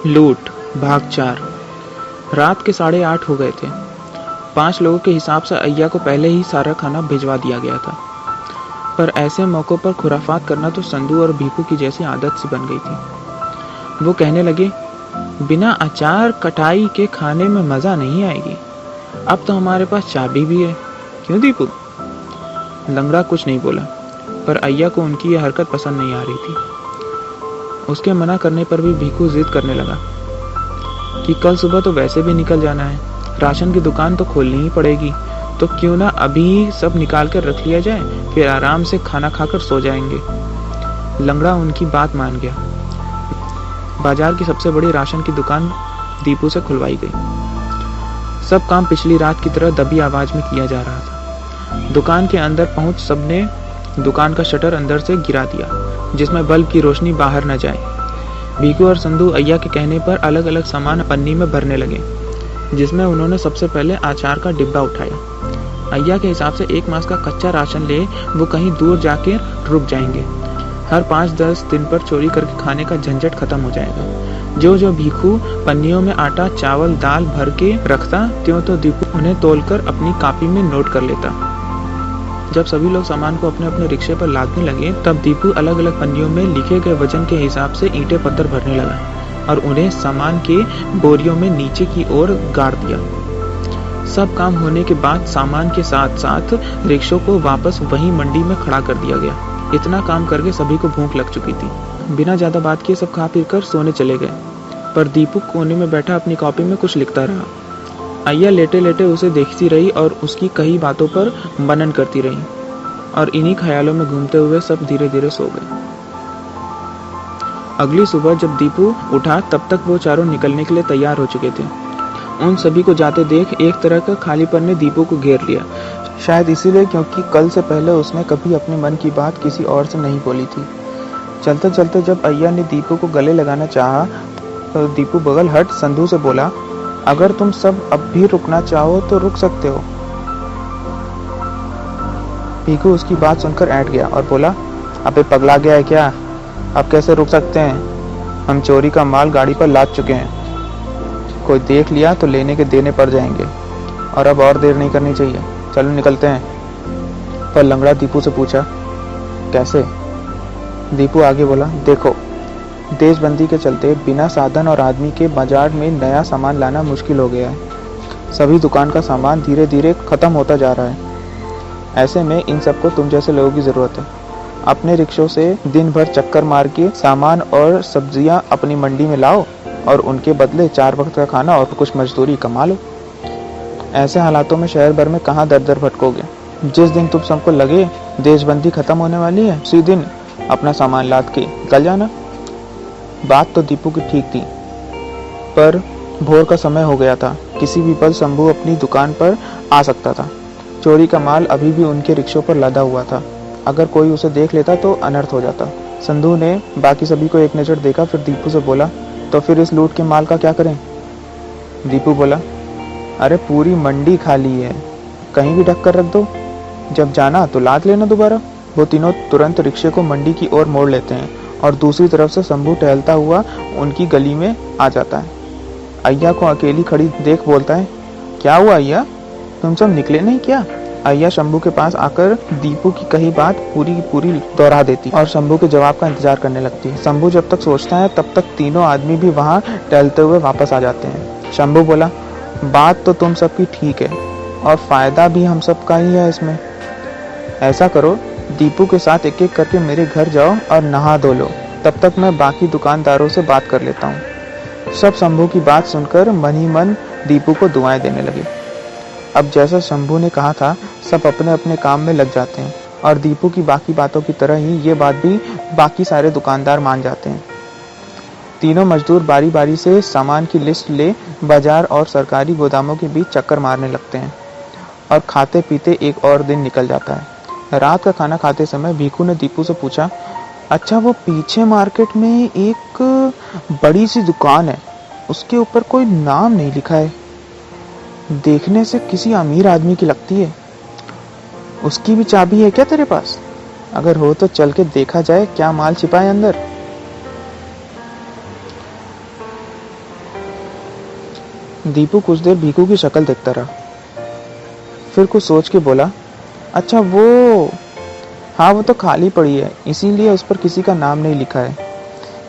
लूट भाग 4। रात के 8:30 हो गए थे। 5 लोगों के हिसाब से अय्या को पहले ही सारा खाना भिजवा दिया गया था, पर ऐसे मौक़ों पर खुराफात करना तो संधू और भीखू की जैसी आदत सी बन गई थी। वो कहने लगे, बिना अचार कटाई के खाने में मज़ा नहीं आएगी। अब तो हमारे पास चाबी भी है, क्यों दीपू? लंगड़ा कुछ नहीं बोला, पर अय्या को उनकी यह हरकत पसंद नहीं आ रही थी। उसके मना करने पर भी भीखू जिद करने लगा कि कल सुबह तो वैसे भी निकल जाना है, राशन की दुकान तो खोलनी ही पड़ेगी, तो क्यों ना अभी सब निकाल कर रख लिया जाए, फिर आराम से खाना खाकर सो जाएंगे। लंगड़ा उनकी बात मान गया। बाजार की सबसे बड़ी राशन की दुकान दीपू से खुलवाई गई। सब काम पिछली रात की तरह दबी आवाज में किया जा रहा था। दुकान के अंदर पहुंच सबने दुकान का शटर अंदर से गिरा दिया, जिसमें बल्ब की रोशनी बाहर न जाए। भीखू और संधू अय्या के कहने पर अलग अलग सामान पन्नी में भरने लगे, जिसमें उन्होंने सबसे पहले अचार का डिब्बा उठाया। अय्या के हिसाब से 1 मास का कच्चा राशन ले वो कहीं दूर जाके रुक जाएंगे। हर 5-10 दिन पर चोरी करके खाने का झंझट खत्म हो जाएगा। जो जो भीखू पन्नियों में आटा, चावल, दाल भर के रखता, त्यों तो दीपू उन्हें तोलकर अपनी कॉपी में नोट कर लेता। जब सभी लोग सामान को अपने अपने रिक्शे पर लादने लगे, तब दीपू अलग अलग पन्नियों में लिखे गए वजन के हिसाब से ईंटें पत्थर भरने लगा और उन्हें सामान के बोरियों में नीचे की ओर गाड़ दिया। सब काम होने के बाद सामान के साथ साथ रिक्शों को वापस वही मंडी में खड़ा कर दिया गया। इतना काम करके सभी को भूख लग चुकी थी। बिना ज्यादा बात किए सब खा पी कर सोने चले गए, पर दीपू कोने में बैठा अपनी कॉपी में कुछ लिखता रहा। अय्या लेटे लेटे उसे देखती रही और उसकी कई बातों पर मनन करती रही, और इन्हीं ख्यालों में घूमते हुए सब धीरे धीरे सो गए। अगली सुबह जब दीपू उठा, तब तक वो चारों निकलने के लिए तैयार हो चुके थे। उन सभी को जाते देख एक तरह का खालीपन ने दीपू को घेर लिया, शायद इसीलिए क्योंकि कल से पहले उसने कभी अपने मन की बात किसी और से नहीं बोली थी। चलते चलते जब अय्या ने दीपू को गले लगाना चाहा, तो दीपू बगल हट संधू से बोला, अगर तुम सब अब भी रुकना चाहो तो रुक सकते हो। भीखू उसकी बात सुनकर ऐंठ गया और बोला, अबे पगला गया है क्या? अब कैसे रुक सकते हैं? हम चोरी का माल गाड़ी पर लाद चुके हैं। कोई देख लिया तो लेने के देने पड़ जाएंगे, और अब और देर नहीं करनी चाहिए। चलो निकलते हैं। पर लंगड़ा दीपू से पूछा, कैसे? दीपू आगे बोला, देखो, देशबंदी के चलते बिना साधन और आदमी के बाजार में नया सामान लाना मुश्किल हो गया है। सभी दुकान का सामान धीरे धीरे खत्म होता जा रहा है। ऐसे में इन सबको तुम जैसे लोगों की जरूरत है। अपने रिक्शों से दिन भर चक्कर मार के सामान और सब्जियां अपनी मंडी में लाओ, और उनके बदले 4 वक्त का खाना और कुछ मजदूरी कमा लो। ऐसे हालातों में शहर भर में कहाँ दर दर भटकोगे? जिस दिन तुम सबको लगे देशबंदी खत्म होने वाली है, उसी दिन अपना सामान लाद के निकल जाना। बात तो दीपू की ठीक थी, पर भोर का समय हो गया था। किसी भी पल शंभू अपनी दुकान पर आ सकता था। चोरी का माल अभी भी उनके रिक्शों पर लदा हुआ था। अगर कोई उसे देख लेता तो अनर्थ हो जाता। संधू ने बाकी सभी को एक नज़र देखा, फिर दीपू से बोला, तो फिर इस लूट के माल का क्या करें? दीपू बोला, अरे पूरी मंडी खाली है, कहीं भी ढक कर रख दो, जब जाना तो लाद लेना दोबारा। वो तीनों तुरंत रिक्शे को मंडी की ओर मोड़ लेते हैं, और दूसरी तरफ से शंभू टहलता हुआ उनकी गली में आ जाता है। अय्या को अकेली खड़ी देख बोलता है, क्या हुआ अय्या, तुम सब निकले नहीं क्या? अय्या शंभू के पास आकर दीपू की कही बात पूरी पूरी दोहरा देती और शंभू के जवाब का इंतजार करने लगती है। शंभू जब तक सोचता है, तब तक तीनों आदमी भी वहाँ टहलते हुए वापस आ जाते हैं। शंभू बोला, बात तो तुम सबकी ठीक है, और फायदा भी हम सब का ही है इसमें। ऐसा करो, दीपू के साथ एक एक करके मेरे घर जाओ और नहा धो लो, तब तक मैं बाकी दुकानदारों से बात कर लेता हूँ। सब शंभू की बात सुनकर मन ही मन दीपू को दुआएं देने लगे। अब जैसा शंभू ने कहा था, सब अपने अपने काम में लग जाते हैं, और दीपू की बाकी बातों की तरह ही ये बात भी बाकी सारे दुकानदार मान जाते हैं। तीनों मजदूर बारी बारी से सामान की लिस्ट ले बाजार और सरकारी गोदामों के बीच चक्कर मारने लगते हैं, और खाते पीते एक और दिन निकल जाता है। रात का खाना खाते समय भीखू ने दीपू से पूछा, अच्छा वो पीछे मार्केट में एक बड़ी सी दुकान है, उसके ऊपर कोई नाम नहीं लिखा है, देखने से किसी अमीर आदमी की लगती है। उसकी भी चाबी है क्या तेरे पास? अगर हो तो चल के देखा जाए क्या माल छिपा है अंदर। दीपू कुछ देर भीकू की शक्ल देखता रहा, फिर कुछ सोच के बोला, अच्छा वो, हाँ वो तो खाली पड़ी है, इसीलिए उस पर किसी का नाम नहीं लिखा है,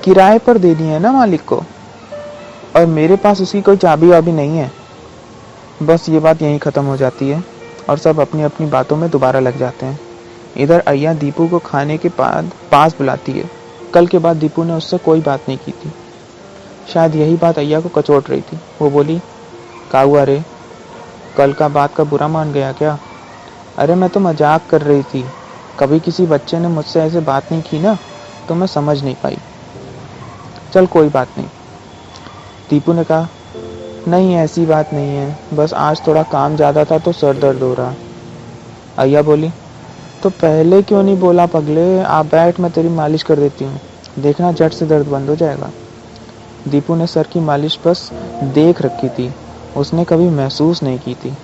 किराए पर देनी है ना मालिक को, और मेरे पास उसकी कोई चाबी वाबी नहीं है। बस ये बात यहीं ख़त्म हो जाती है और सब अपनी अपनी बातों में दोबारा लग जाते हैं। इधर अय्या दीपू को खाने के बाद पास बुलाती है। कल के बाद दीपू ने उससे कोई बात नहीं की थी। शायद यही बात अय्या को कचोट रही थी। वो बोली, का हुआ रे, कल का बात का बुरा मान गया क्या? अरे मैं तो मजाक कर रही थी, कभी किसी बच्चे ने मुझसे ऐसे बात नहीं की ना, तो मैं समझ नहीं पाई। चल कोई बात नहीं। दीपू ने कहा, नहीं ऐसी बात नहीं है, बस आज थोड़ा काम ज़्यादा था तो सर दर्द हो रहा। अय्या बोली, तो पहले क्यों नहीं बोला पगले, आप बैठ, मैं तेरी मालिश कर देती हूँ, देखना झट से दर्द बंद हो जाएगा। दीपू ने सर की मालिश बस देख रखी थी, उसने कभी महसूस नहीं की थी।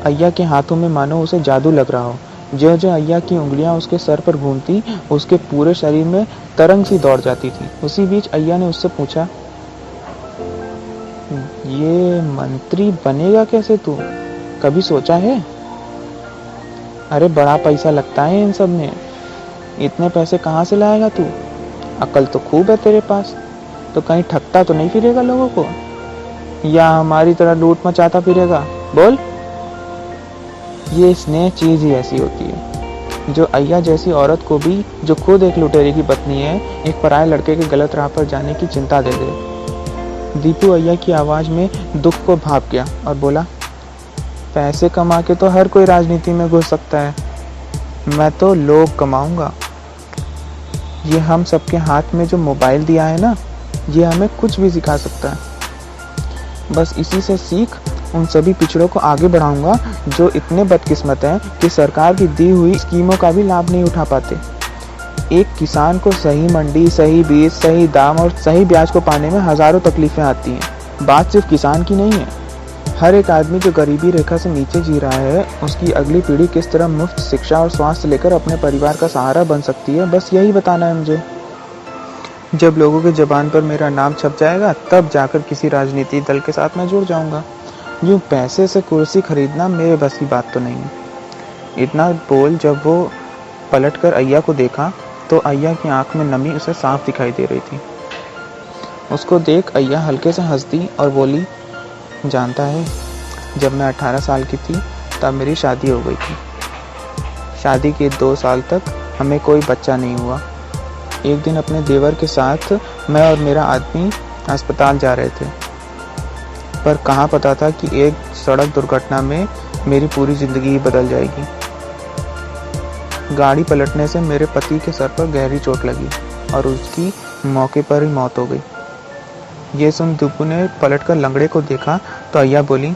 अय्या के हाथों में मानो उसे जादू लग रहा हो। जो जो अय्या की उंगलियां उसके सर पर घूमती, उसके पूरे शरीर में तरंग सी दौड़ जाती थी। उसी बीच अय्या ने उससे पूछा, ये मंत्री बनेगा कैसे तू, कभी सोचा है? अरे बड़ा पैसा लगता है इन सब में, इतने पैसे कहाँ से लाएगा तू? अकल तो खूब है तेरे पास, तो कहीं ठगता तो नहीं फिरेगा लोगों को, या हमारी तरह लूट मचाता फिरेगा? बोल। ये स्नेह चीज ही ऐसी होती है, जो अय्या जैसी औरत को भी, जो खुद एक लुटेरे की पत्नी है, एक पराये लड़के के गलत राह पर जाने की चिंता दे दे। दीपू अय्या की आवाज में दुख को भाप गया और बोला, पैसे कमा के तो हर कोई राजनीति में घुस सकता है, मैं तो लोग कमाऊंगा। ये हम सबके हाथ में जो मोबाइल दिया है ना, ये हमें कुछ भी सिखा सकता है। बस इसी से सीख उन सभी पिछड़ों को आगे बढ़ाऊंगा जो इतने बदकिस्मत हैं कि सरकार की दी हुई स्कीमों का भी लाभ नहीं उठा पाते। एक किसान को सही मंडी, सही बीज, सही दाम और सही ब्याज को पाने में हजारों तकलीफें आती हैं। बात सिर्फ किसान की नहीं है, हर एक आदमी जो गरीबी रेखा से नीचे जी रहा है, उसकी अगली पीढ़ी किस तरह मुफ्त शिक्षा और स्वास्थ्य लेकर अपने परिवार का सहारा बन सकती है, बस यही बताना है मुझे। जब लोगों के जबान पर मेरा नाम छप जाएगा, तब जाकर किसी राजनीतिक दल के साथ मैं जुड़ जाऊंगा। यूं पैसे से कुर्सी खरीदना मेरे बस की बात तो नहीं है। इतना बोल जब वो पलटकर अय्या को देखा, तो अय्या की आंख में नमी उसे साफ दिखाई दे रही थी। उसको देख अय्या हल्के से हंस दी और बोली, जानता है, जब मैं 18 साल की थी तब मेरी शादी हो गई थी। शादी के 2 साल तक हमें कोई बच्चा नहीं हुआ। एक दिन अपने देवर के साथ मैं और मेरा आदमी अस्पताल जा रहे थे, पर कहाँ पता था कि एक सड़क दुर्घटना में मेरी पूरी जिंदगी ही बदल जाएगी। गाड़ी पलटने से मेरे पति के सर पर गहरी चोट लगी और उसकी मौके पर ही मौत हो गई। ये सुन दीपू ने पलटकर लंगड़े को देखा तो अय्या बोली,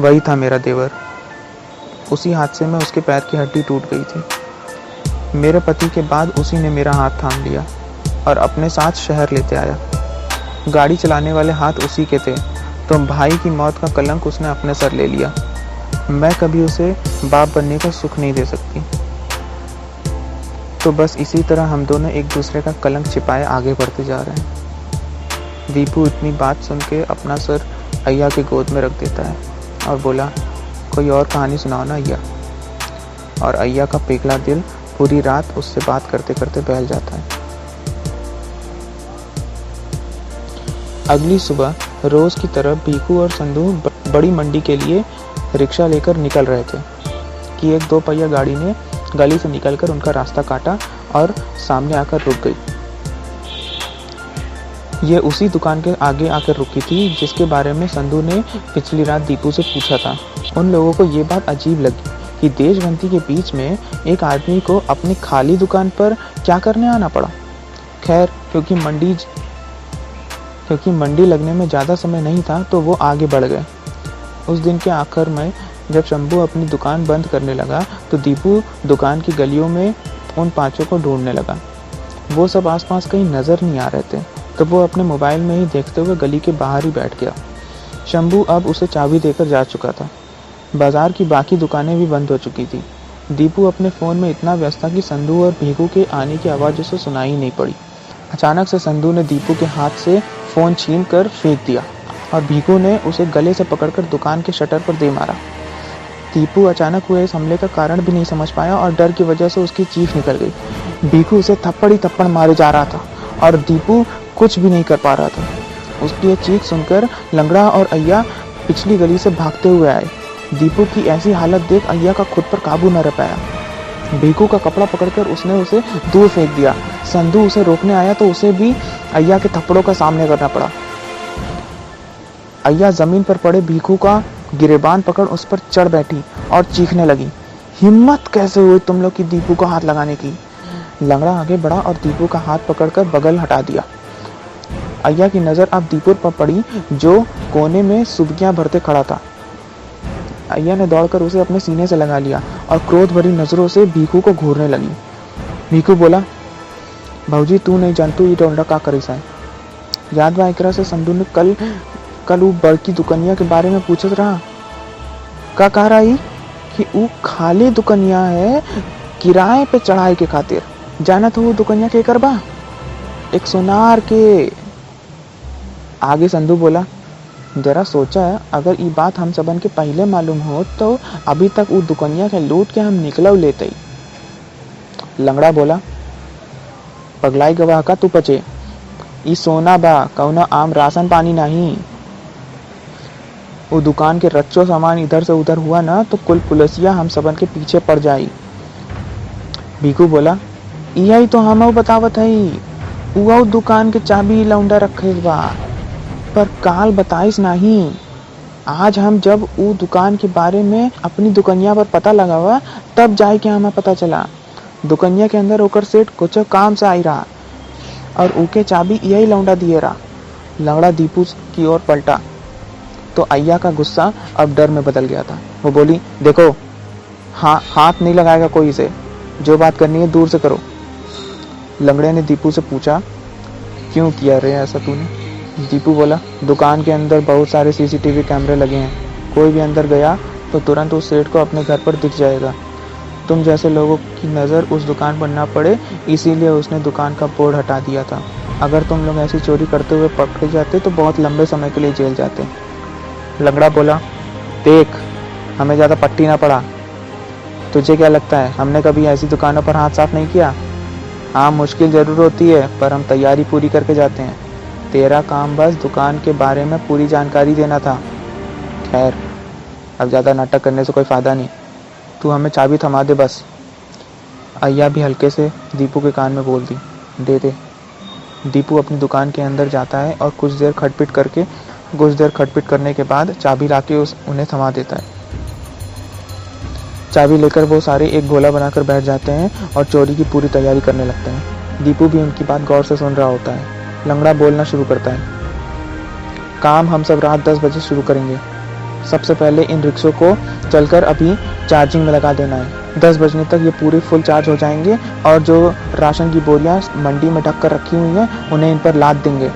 वही था मेरा देवर। उसी हादसे में उसके पैर की हड्डी टूट गई थी। मेरे पति के बाद उसी ने मेरा हाथ थाम लिया और अपने साथ शहर लेते आया। गाड़ी चलाने वाले हाथ उसी के थे, तो भाई की मौत का कलंक उसने अपने सर ले लिया। मैं कभी उसे बाप बनने का सुख नहीं दे सकती। तो बस इसी तरह हम दोनों एक दूसरे का कलंक छिपाए आगे बढ़ते जा रहे हैं। दीपू इतनी बात सुन के अपना सर अय्या की गोद में रख देता है और बोला, कोई और कहानी सुनाओ ना अय्या। और अय्या का पिघला दिल पूरी रात उससे बात करते करते बहल जाता है। अगली सुबह रोज की तरह भीकू और संधू बड़ी मंडी के लिए रिक्शा लेकर निकल रहे थे कि एक 2 पहिया गाड़ी ने गली से निकलकर उनका रास्ता काटा और सामने आकर रुक गई। ये उसी दुकान के आगे आकर रुकी थी जिसके बारे में संधू ने पिछली रात दीपू से पूछा था। उन लोगों को ये बात अजीब लगी कि देशभक्ति के बीच में एक आदमी को अपनी खाली दुकान पर क्या करने आना पड़ा। खैर, क्योंकि मंडी लगने में ज़्यादा समय नहीं था तो वो आगे बढ़ गए। उस दिन के आखिर में जब शंभू अपनी दुकान बंद करने लगा तो दीपू दुकान की गलियों में उन 5 को ढूंढने लगा। वो सब आसपास कहीं नज़र नहीं आ रहे थे, तो वो अपने मोबाइल में ही देखते हुए गली के बाहर ही बैठ गया। शंभू अब उसे चाबी देकर जा चुका था। बाजार की बाकी दुकानें भी बंद हो चुकी थी। दीपू अपने फ़ोन में इतना व्यस्त था कि संधू और भीकू के आने की आवाज़ उसे सुनाई नहीं पड़ी। अचानक से संधू ने दीपू के हाथ से फ़ोन छीन कर फेंक दिया और भीखू ने उसे गले से पकड़कर दुकान के शटर पर दे मारा। दीपू अचानक हुए इस हमले का कारण भी नहीं समझ पाया और डर की वजह से उसकी चीख निकल गई। भीखू उसे थप्पड़ ही थप्पड़ मारे जा रहा था और दीपू कुछ भी नहीं कर पा रहा था। उसकी ये चीख सुनकर लंगड़ा और अय्या पिछली गली से भागते हुए आए। दीपू की ऐसी हालत देख अय्या का खुद पर काबू न रह पाया। भीखू का कपड़ा पकड़कर उसने उसे दूर फेंक दिया। संधू उसे रोकने आया तो उसे भी अय्या के थप्पड़ों का सामना करना पड़ा। अय्या जमीन पर पड़े भीखू का गिरेबान पकड़ उस पर चढ़ बैठी और चीखने लगी, हिम्मत कैसे हुई तुम लोग की दीपू को हाथ लगाने की। लंगड़ा आगे बढ़ा और दीपू का हाथ पकड़कर बगल हटा दिया। अय्या की नजर अब दीपू पर पड़ी जो कोने में सुबकियां भरते खड़ा था। अय्या ने दौड़कर उसे अपने सीने से लगा लिया और क्रोध भरी नजरों से भीखू को घूरने लगी। भीखू बोला, भाऊजी तू नहीं जानतू ये डोंडा का करीसा है। याद बा एकरा से संधू ने कल वो बड़की दुकनिया के बारे में पूछत रहा। का कह रहा ही कि वो खाली दुकनिया है किराए पे चढ़ाई के खातिर। जाना तो वो दुकनिया के कर बा एक सोनार के। आगे संधू बोला, जरा सोचा है अगर ये बात हम सबन के पहले मालूम हो तो अभी तक वो दुकनिया के लूट के हम निकलव लेते। लंगड़ा बोला, पगलाई गवाह का तू पचे, ई सोना बा कौना आम राशन पानी नहीं। वो दुकान के रच्चो सामान इधर से उधर हुआ ना तो कुल पुलिसिया हम सबन के पीछे पड़ जाई। भीखू बोला, यही तो हम बतावत है, वो दुकान के चाबी लौंडा रखे बा पर काल बताइस नहीं। आज हम जब वो दुकान के बारे में अपनी दुकनिया पर पता लगावा तब जाए के हमें पता चला दुकनिया के अंदर ओकर सेठ कुछ काम से आई रहा और उके चाबी यही लौंडा दिए रहा। लंगड़ा दीपू की ओर पलटा तो अय्या का गुस्सा अब डर में बदल गया था। वो बोली, देखो हाथ नहीं लगाएगा कोई से, जो बात करनी है दूर से करो। लंगड़े ने दीपू से पूछा, क्यों किया रे ऐसा तूने। दीपू बोला, दुकान के अंदर बहुत सारे सीसीटीवी कैमरे लगे हैं, कोई भी अंदर गया तो तुरंत उस सेठ को अपने घर पर दिख जाएगा। तुम जैसे लोगों की नज़र उस दुकान पर ना पड़े इसीलिए उसने दुकान का बोर्ड हटा दिया था। अगर तुम लोग ऐसी चोरी करते हुए पकड़े जाते तो बहुत लंबे समय के लिए जेल जाते। लंगड़ा बोला, देख हमें ज़्यादा पट्टी ना पड़ा। तुझे क्या लगता है हमने कभी ऐसी दुकानों पर हाथ साफ नहीं किया। हाँ मुश्किल ज़रूर होती है पर हम तैयारी पूरी करके जाते हैं। तेरा काम बस दुकान के बारे में पूरी जानकारी देना था। खैर अब ज़्यादा नाटक करने से कोई फ़ायदा नहीं, तू हमें चाबी थमा दे बस। अय्या भी हल्के से दीपू के कान में बोल दी, दे दे। दीपू अपनी दुकान के अंदर जाता है और कुछ देर खटपिट करने के बाद चाबी लाके उन्हें थमा देता है। चाबी लेकर वो सारे एक गोला बनाकर बैठ जाते हैं और चोरी की पूरी तैयारी करने लगते हैं। दीपू भी उनकी बात गौर से सुन रहा होता है। लंगड़ा बोलना शुरू करता है, काम हम सब रात 10 बजे शुरू करेंगे। सबसे पहले इन रिक्शों को चलकर अभी चार्जिंग में लगा देना है। 10 बजने तक ये पूरी फुल चार्ज हो जाएंगे और जो राशन की बोरियां मंडी में ढक कर रखी हुई हैं उन्हें इन पर लाद देंगे।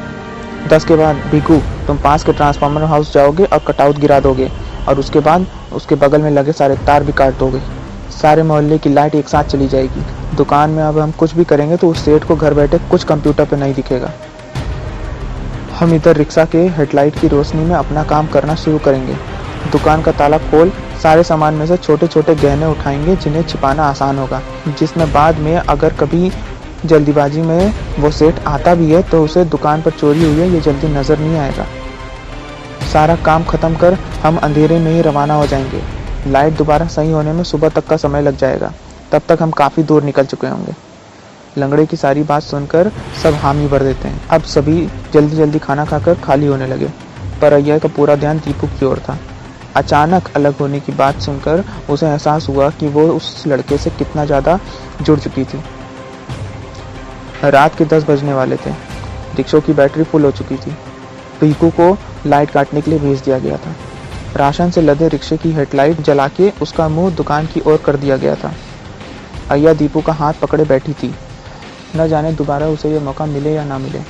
10 के बाद भीखू तुम पास के ट्रांसफार्मर हाउस जाओगे और कटआउट गिरा दोगे और उसके बाद उसके बगल में लगे सारे तार भी काट दोगे। सारे मोहल्ले की लाइट एक साथ चली जाएगी। दुकान में अब हम कुछ भी करेंगे तो उस सेठ को घर बैठे कुछ कंप्यूटर पे नहीं दिखेगा। हम इधर रिक्शा के हेडलाइट की रोशनी में अपना काम करना शुरू करेंगे। दुकान का ताला खोल सारे सामान में से छोटे छोटे गहने उठाएंगे जिन्हें छिपाना आसान होगा, जिसमें बाद में अगर कभी जल्दीबाजी में वो सेठ आता भी है तो उसे दुकान पर चोरी हुई है ये जल्दी नजर नहीं आएगा। सारा काम खत्म कर हम अंधेरे में ही रवाना हो जाएंगे। लाइट दोबारा सही होने में सुबह तक का समय लग जाएगा, तब तक हम काफी दूर निकल चुके होंगे। लंगड़े की सारी बात सुनकर सब हामी भर देते हैं। अब सभी जल्दी जल्दी खाना खाकर खाली होने लगे, पर अय्या का पूरा ध्यान दीपू की ओर था। अचानक अलग होने की बात सुनकर उसे एहसास हुआ कि वो उस लड़के से कितना ज्यादा जुड़ चुकी थी। रात के 10 बजने वाले थे। रिक्शों की बैटरी फुल हो चुकी थी। भीखू को लाइट काटने के लिए भेज दिया गया था। राशन से लदे रिक्शे की हेडलाइट जला के उसका मुंह दुकान की ओर कर दिया गया था। अय्या दीपू का हाथ पकड़े बैठी थी, न जाने दोबारा उसे ये मौका मिले या ना मिले।